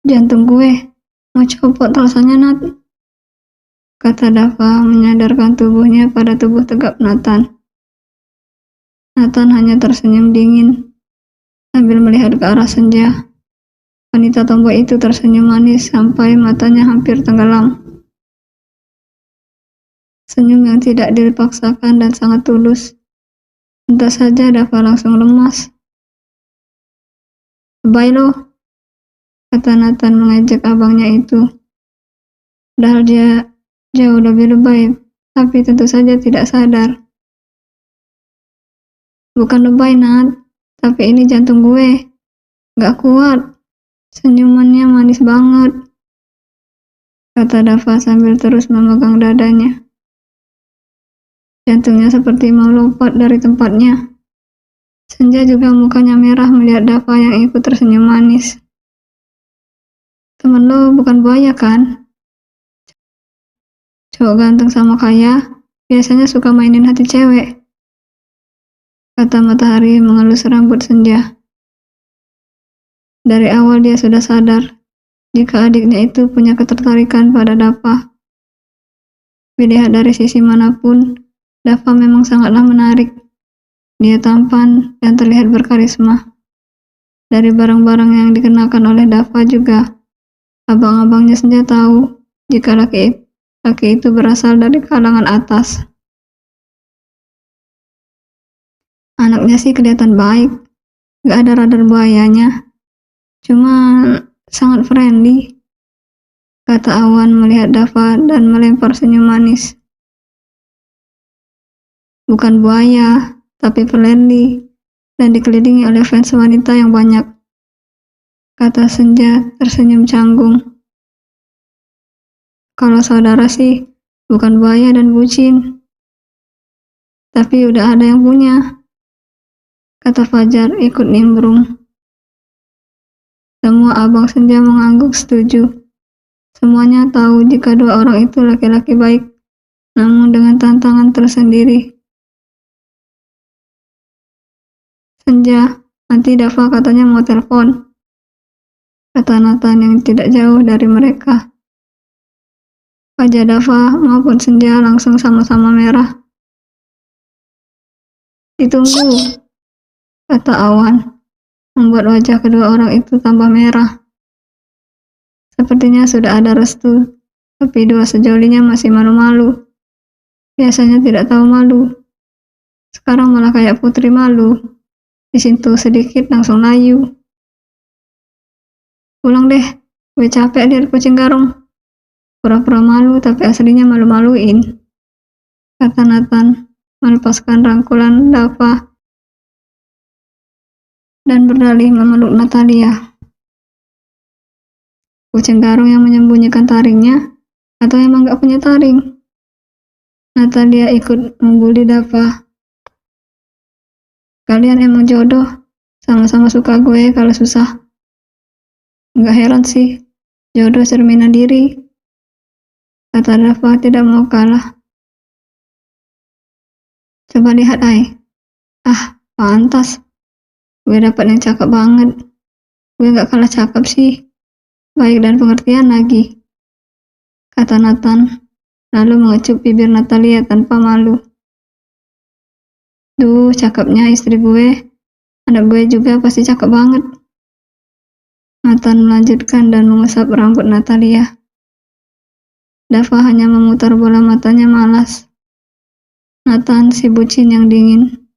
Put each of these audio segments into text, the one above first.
Jantung gue mau copot rasanya, Nat, kata Dava menyadarkan tubuhnya pada tubuh tegap Nathan. Nathan hanya tersenyum dingin sambil melihat ke arah Senja. Wanita tomboy itu tersenyum manis sampai matanya hampir tenggelam. Senyum yang tidak dipaksakan dan sangat tulus. Entah saja Dava langsung lemas. "Bye lo," kata Nathan mengejek abangnya itu. Padahal dia jauh lebih lebay, tapi tentu saja tidak sadar. "Bukan lebay, Nat, tapi ini jantung gue. Gak kuat." Senyumannya manis banget, kata Dava sambil terus memegang dadanya. Jantungnya seperti mau lompat dari tempatnya. Senja juga mukanya merah melihat Dava yang ikut tersenyum manis. "Temen lo bukan buaya kan? Cowok ganteng sama kaya biasanya suka mainin hati cewek," kata Matahari mengelus rambut Senja. Dari awal dia sudah sadar jika adiknya itu punya ketertarikan pada Dava. Dilihat dari sisi manapun, Dava memang sangatlah menarik. Dia tampan dan terlihat berkarisma. Dari barang-barang yang dikenakan oleh Dava juga, abang-abangnya Senja tahu jika laki itu berasal dari kalangan atas. Anaknya sih kelihatan baik, gak ada radar buayanya, cuma sangat friendly, kata Awan melihat Dava dan melempar senyum manis. Bukan buaya, tapi friendly, dan dikelilingi oleh fans wanita yang banyak, kata Senja tersenyum canggung. Kalau saudara sih bukan buaya dan bucin, tapi udah ada yang punya, kata Fajar ikut nimbrung. Semua abang Senja mengangguk setuju. Semuanya tahu jika dua orang itu laki-laki baik, namun dengan tantangan tersendiri. "Senja, nanti Dava katanya mau telepon," kata Nathan yang tidak jauh dari mereka. Wajah Dava maupun Senja langsung sama-sama merah. "Ditunggu," kata Awan, membuat wajah kedua orang itu tambah merah. Sepertinya sudah ada restu, tapi dua sejolinya masih malu-malu. Biasanya tidak tahu malu, sekarang malah kayak putri malu. Disentuh sedikit langsung layu. "Pulang deh, gue capek lihat kucing garong. Pura-pura malu tapi aslinya malu-maluin," kata Nathan melepaskan rangkulan Dava dan berdalih memeluk Natalia. Kucing garong yang menyembunyikan taringnya atau emang gak punya taring? Natalia ikut membuli Dava. "Kalian emang jodoh, sama-sama suka gue kalau susah. Gak heran sih, jodoh cerminan diri," kata Dava tidak mau kalah. "Coba lihat, Ai. Ah, pantas. Gue dapat yang cakep banget. Gue gak kalah cakep sih. Baik dan pengertian lagi," kata Nathan, lalu mengecup bibir Natalia tanpa malu. "Duh, cakepnya istri gue. Anak gue juga pasti cakep banget." Nathan melanjutkan dan mengusap rambut Natalia. Dava hanya memutar bola matanya malas. Nathan si bucin yang dingin,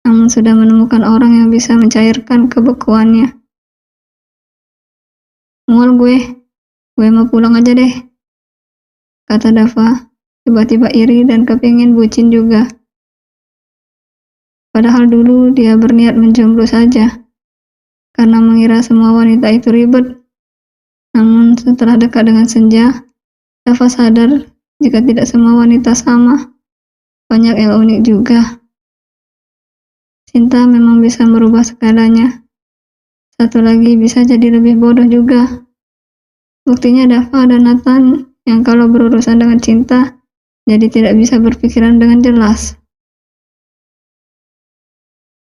namun sudah menemukan orang yang bisa mencairkan kebekuannya. "Mual gue mau pulang aja deh," kata Dava, tiba-tiba iri dan kepingin bucin juga. Padahal dulu dia berniat menjomblo saja, karena mengira semua wanita itu ribet. Namun setelah dekat dengan Senja, Dava sadar jika tidak semua wanita sama, banyak yang unik juga. Cinta memang bisa merubah segalanya. Satu lagi bisa jadi lebih bodoh juga. Buktinya Dava dan Nathan yang kalau berurusan dengan cinta, jadi tidak bisa berpikiran dengan jelas.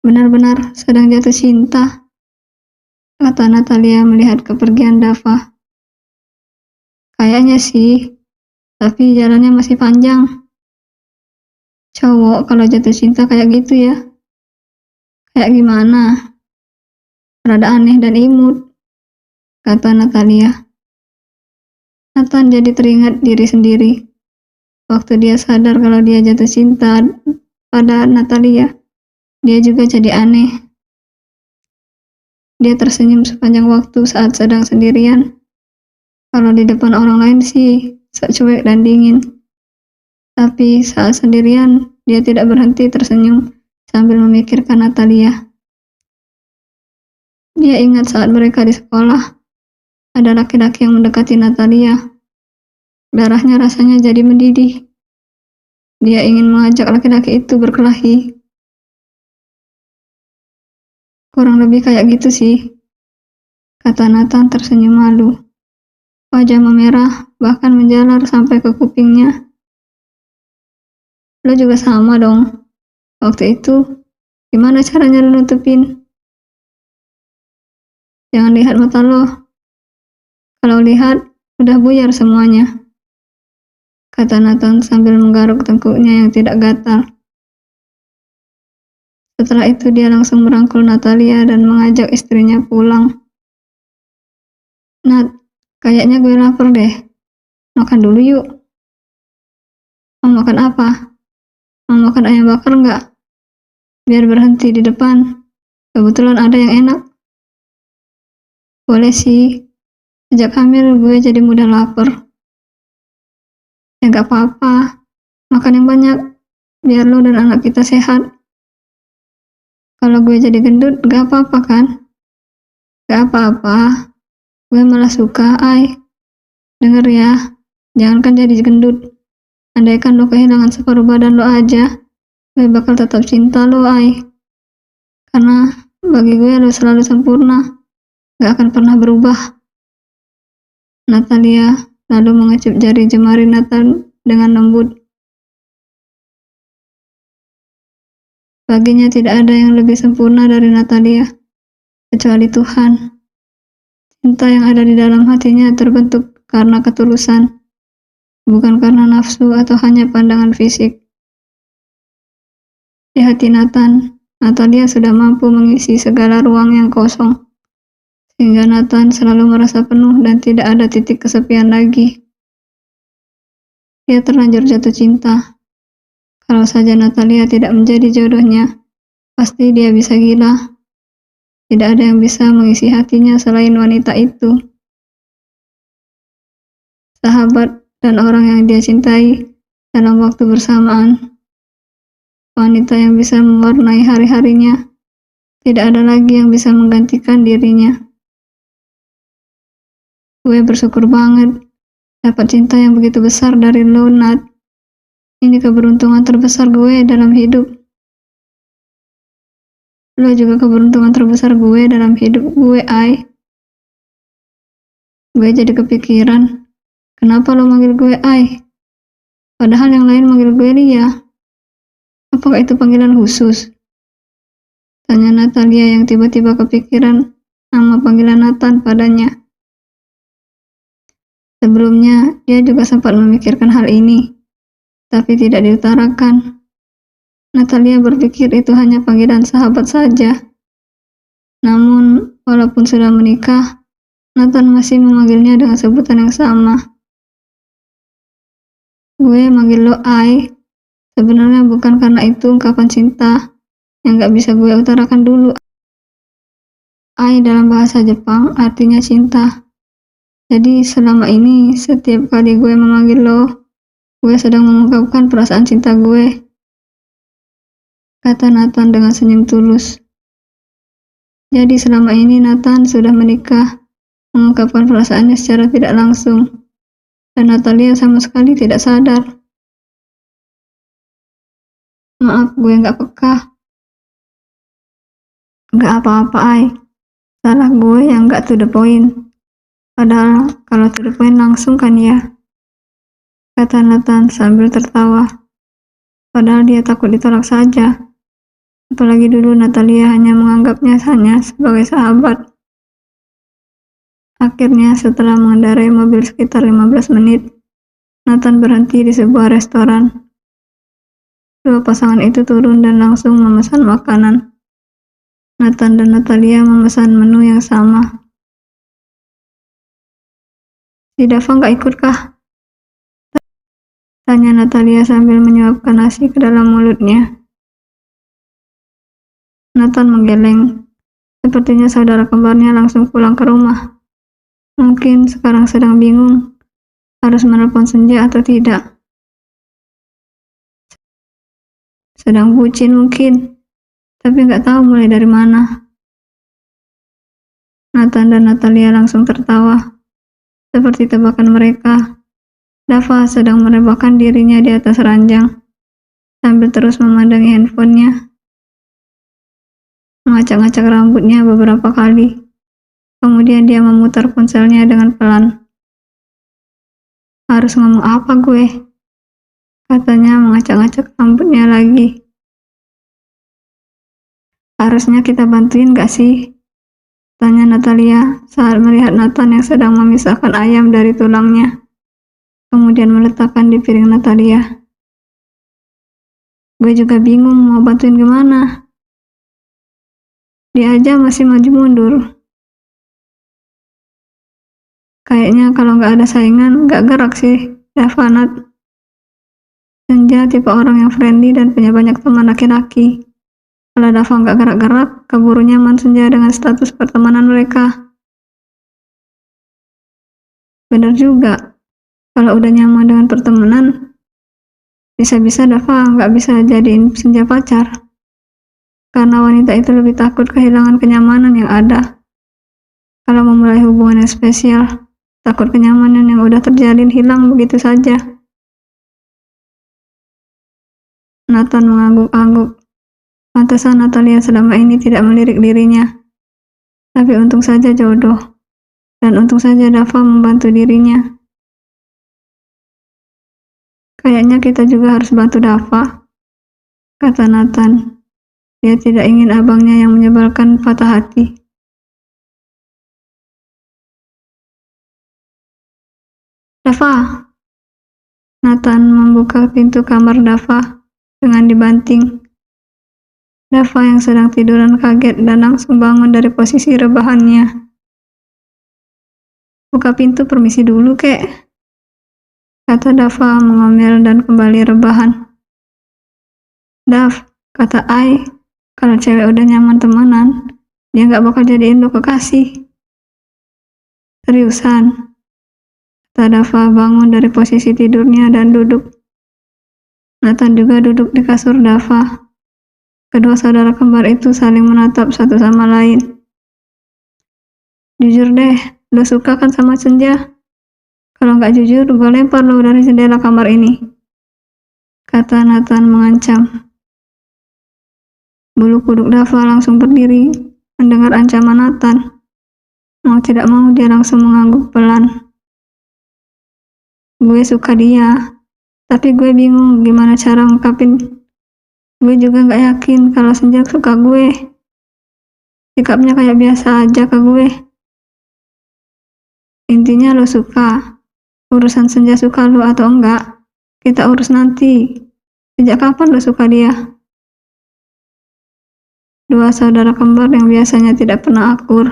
Benar-benar sedang jatuh cinta, kata Natalia melihat kepergian Dava. Kayaknya sih, tapi jalannya masih panjang. Cowok kalau jatuh cinta kayak gitu ya. Kayak gimana? Rada aneh dan imut, kata Natalia. Nathan jadi teringat diri sendiri. Waktu dia sadar kalau dia jatuh cinta pada Natalia, dia juga jadi aneh. Dia tersenyum sepanjang waktu saat sedang sendirian. Kalau di depan orang lain sih, sok cuek dan dingin. Tapi saat sendirian, dia tidak berhenti tersenyum sambil memikirkan Natalia. Dia ingat saat mereka di sekolah, ada laki-laki yang mendekati Natalia. Darahnya rasanya jadi mendidih. Dia ingin mengajak laki-laki itu berkelahi. Kurang lebih kayak gitu sih, kata Nathan tersenyum malu. Wajah memerah, bahkan menjalar sampai ke kupingnya. Lo juga sama dong. Waktu itu, gimana caranya lo nutupin? Jangan lihat mata lo. Kalau lihat, udah buyar semuanya, kata Nathan sambil menggaruk tengkuknya yang tidak gatal. Setelah itu dia langsung merangkul Natalia dan mengajak istrinya pulang. Nat, kayaknya gue lapar deh. Makan dulu yuk. Mau makan apa? Mau makan ayam bakar nggak? Biar berhenti di depan. Kebetulan ada yang enak. Boleh sih. Sejak hamil gue jadi mudah lapar. Ya nggak apa-apa. Makan yang banyak. Biar lo dan anak kita sehat. Kalau gue jadi gendut, gak apa-apa kan? Gak apa-apa. Gue malah suka, Ay. Denger ya. Jangankan jadi gendut. Andaikan lo kehilangan separuh badan lo aja, gue bakal tetap cinta lo, Ay. Karena bagi gue lo selalu sempurna. Gak akan pernah berubah. Natalia lalu mengecup jari jemari Nathan dengan lembut. Baginya tidak ada yang lebih sempurna dari Natalia, kecuali Tuhan. Cinta yang ada di dalam hatinya terbentuk karena ketulusan, bukan karena nafsu atau hanya pandangan fisik. Di hati Nathan, Natalia sudah mampu mengisi segala ruang yang kosong, sehingga Nathan selalu merasa penuh dan tidak ada titik kesepian lagi. Dia terlanjur jatuh cinta. Kalau saja Natalia tidak menjadi jodohnya, pasti dia bisa gila. Tidak ada yang bisa mengisi hatinya selain wanita itu. Sahabat dan orang yang dia cintai dalam waktu bersamaan. Wanita yang bisa mewarnai hari-harinya. Tidak ada lagi yang bisa menggantikan dirinya. Gue bersyukur banget dapat cinta yang begitu besar dari lo, Nat. Ini keberuntungan terbesar gue dalam hidup. Lo juga keberuntungan terbesar gue dalam hidup gue, Ay. Gue jadi kepikiran, kenapa lo manggil gue Ay? Padahal yang lain manggil gue Lia. Apakah itu panggilan khusus? Tanya Natalia yang tiba-tiba kepikiran nama panggilan Nathan padanya. Sebelumnya, dia juga sempat memikirkan hal ini, tapi tidak diutarakan. Natalia berpikir itu hanya panggilan sahabat saja. Namun, walaupun sudah menikah, Nathan masih memanggilnya dengan sebutan yang sama. Gue manggil lo Ai, sebenarnya bukan karena itu ungkapan cinta yang gak bisa gue utarakan dulu. Ai dalam bahasa Jepang artinya cinta. Jadi selama ini, setiap kali gue memanggil lo, gue sedang mengungkapkan perasaan cinta gue, kata Nathan dengan senyum tulus. Jadi selama ini Nathan sudah menikah, mengungkapkan perasaannya secara tidak langsung, dan Natalia sama sekali tidak sadar. Maaf, gue gak peka. Gak apa-apa, Ai. Salah gue yang gak to the point. Padahal kalau to the point langsung kan ya, kata Nathan sambil tertawa. Padahal dia takut ditolak saja. Apalagi dulu Natalia hanya menganggapnya hanya sebagai sahabat. Akhirnya, setelah mengendarai mobil sekitar 15 menit, Nathan berhenti di sebuah restoran. Dua pasangan itu turun dan langsung memesan makanan. Nathan dan Natalia memesan menu yang sama. Si Dava nggak ikut kah? Tanya Natalia sambil menyuapkan nasi ke dalam mulutnya. Nathan menggeleng. Sepertinya saudara kembarnya langsung pulang ke rumah. Mungkin sekarang sedang bingung harus menelpon Senja atau tidak. Sedang bucin mungkin, tapi nggak tahu mulai dari mana. Nathan dan Natalia langsung tertawa. Seperti tebakan mereka, Dava sedang merebahkan dirinya di atas ranjang, sambil terus memandangi handphonenya. Mengacak-ngacak rambutnya beberapa kali. Kemudian dia memutar ponselnya dengan pelan. Harus ngomong apa gue? Katanya mengacak-ngacak rambutnya lagi. Harusnya kita bantuin gak sih? Tanya Natalia saat melihat Nathan yang sedang memisahkan ayam dari tulangnya. Kemudian meletakkan di piring Natalia. Gue juga bingung mau bantuin gimana. Dia aja masih maju mundur. Kayaknya kalau nggak ada saingan, nggak gerak sih, Dava. Senja tipe orang yang friendly dan punya banyak teman laki-laki. Kalau Dava nggak gerak-gerak, keburu nyaman Senja dengan status pertemanan mereka. Bener juga, kalau udah nyaman dengan pertemanan, bisa-bisa Dava nggak bisa jadiin Senja pacar. Karena wanita itu lebih takut kehilangan kenyamanan yang ada. Kalau memulai hubungan yang spesial, takut kenyamanan yang udah terjalin hilang begitu saja. Nathan mengangguk-angguk. Pantesan Natalia selama ini tidak melirik dirinya. Tapi untung saja jodoh. Dan untung saja Dava membantu dirinya. Kayaknya kita juga harus bantu Dava, kata Nathan. Dia tidak ingin abangnya yang menyebalkan patah hati. Dava. Nathan membuka pintu kamar Dava dengan dibanting. Dava yang sedang tiduran kaget dan langsung bangun dari posisi rebahannya. Buka pintu, permisi dulu kek, kata Dava mengomel dan kembali rebahan. Dav, kata Ai, kalau cewek udah nyaman temenan, dia gak bakal jadiin lo kekasih. Seriusan, kata Dava bangun dari posisi tidurnya dan duduk. Nathan juga duduk di kasur Dava. Kedua saudara kembar itu saling menatap satu sama lain. Jujur deh, lo suka kan sama Senja? Kalau nggak jujur, gue lempar lo dari jendela kamar ini, kata Nathan mengancam. Bulu kuduk Dava langsung berdiri mendengar ancaman Nathan. Mau tidak mau dia langsung mengangguk pelan. Gue suka dia, tapi gue bingung gimana cara ngungkapin. Gue juga gak yakin kalau Senja suka gue. Sikapnya kayak biasa aja ke gue. Intinya lo suka. Urusan Senja suka lo atau enggak, kita urus nanti. Sejak kapan lo suka dia? Dua saudara kembar yang biasanya tidak pernah akur,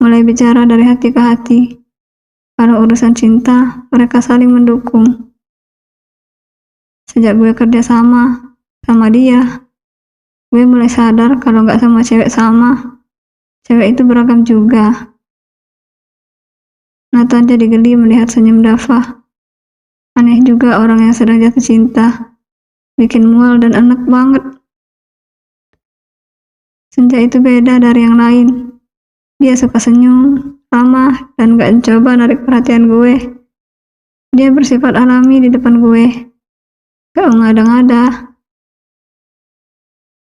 mulai bicara dari hati ke hati. Kalau urusan cinta, mereka saling mendukung. Sejak gue kerja sama dia, gue mulai sadar kalau nggak sama cewek sama. Cewek itu beragam juga. Nathan jadi geli melihat senyum Dava. Aneh juga orang yang sedang jatuh cinta. Bikin mual dan enak banget. Senja itu beda dari yang lain. Dia suka senyum, ramah, dan gak coba narik perhatian gue. Dia bersifat alami di depan gue. Gak mengada-ngada.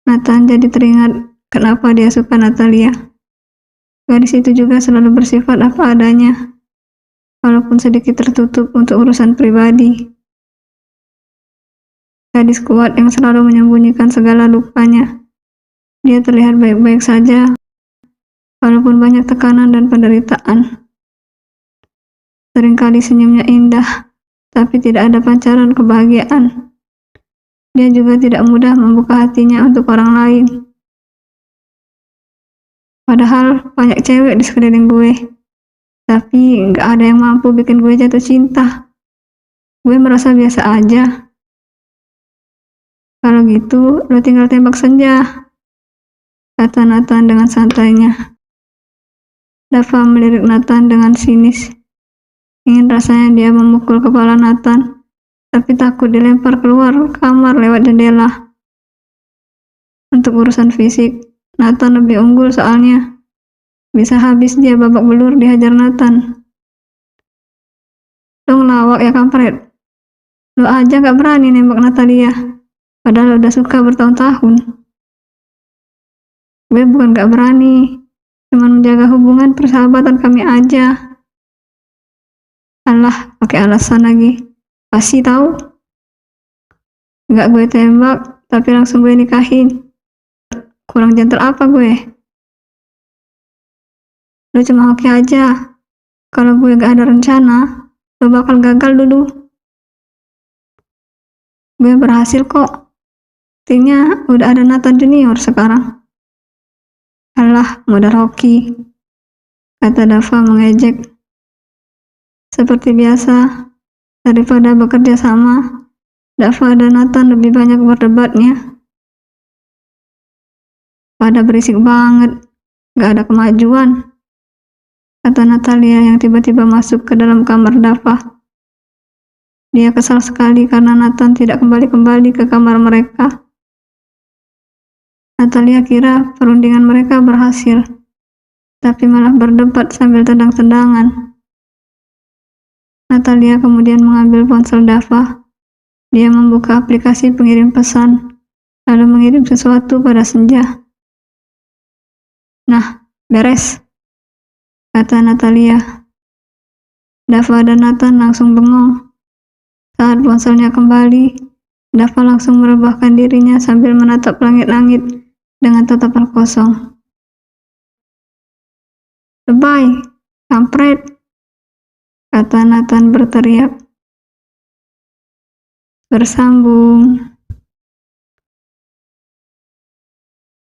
Nathan jadi teringat kenapa dia suka Natalia. Gadis itu juga selalu bersifat apa adanya, walaupun sedikit tertutup untuk urusan pribadi. Gadis kuat yang selalu menyembunyikan segala lukanya. Dia terlihat baik-baik saja, walaupun banyak tekanan dan penderitaan. Seringkali senyumnya indah, tapi tidak ada pancaran kebahagiaan. Dia juga tidak mudah membuka hatinya untuk orang lain. Padahal banyak cewek di sekeliling gue, tapi nggak ada yang mampu bikin gue jatuh cinta. Gue merasa biasa aja. Kalau gitu, lo tinggal tembak senja, kata Nathan dengan santainya. Dava melirik Nathan dengan sinis. Ingin rasanya dia memukul kepala Nathan, tapi takut dilempar keluar kamar lewat jendela. Untuk urusan fisik, Nathan lebih unggul soalnya. Bisa habis dia babak belur dihajar Nathan. Lo ngelawak ya kampret. Lo aja gak berani nembak Natalia, padahal udah suka bertahun-tahun. Gue bukan gak berani, cuman menjaga hubungan persahabatan kami aja. Alah, pakai alasan lagi. Pasti tahu. Gak gue tembak, tapi langsung gue nikahin. Kurang gentle apa gue? Lo cuma hoki aja. Kalau gue gak ada rencana, lo bakal gagal dulu. Gue berhasil kok. Buktinya udah ada Nathan Junior sekarang. Alah, modal hoki, kata Dava mengejek. Seperti biasa, daripada bekerja sama, Dava dan Nathan lebih banyak berdebatnya. Pada berisik banget, gak ada kemajuan, kata Natalia yang tiba-tiba masuk ke dalam kamar Dava. Dia kesal sekali karena Nathan tidak kembali-kembali ke kamar mereka. Natalia kira perundingan mereka berhasil, tapi malah berdebat sambil tendang-tendangan. Natalia kemudian mengambil ponsel Dava. Dia membuka aplikasi pengirim pesan, lalu mengirim sesuatu pada Senja. Nah, beres, kata Natalia. Dava dan Nathan langsung bengong. Saat ponselnya kembali, Dava langsung merebahkan dirinya sambil menatap langit-langit dengan tatapan kosong. Lebay, kampret, kata Nathan berteriak. Bersambung.